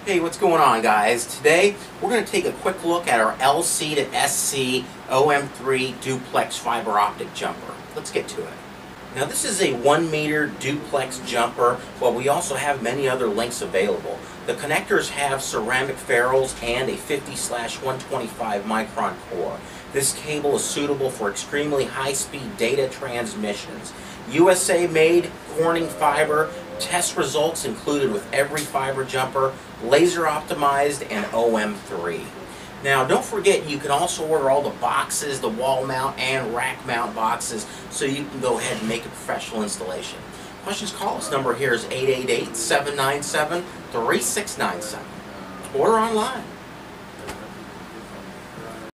Hey, what's going on, guys? Today we're going to take a quick look at our LC to SC OM3 duplex fiber optic jumper. Let's get to it. Now this is a 1 meter duplex jumper, but we also have many other lengths available. The connectors have ceramic ferrules and a 50/125 micron core. This cable is suitable for extremely high-speed data transmissions. USA made, Corning fiber, test results included with every fiber jumper, laser optimized, and OM3. Now don't forget, you can also order all the boxes, the wall mount and rack mount boxes, so you can go ahead and make a professional installation. Questions, call us. Number here is 888-797-3697. Order online.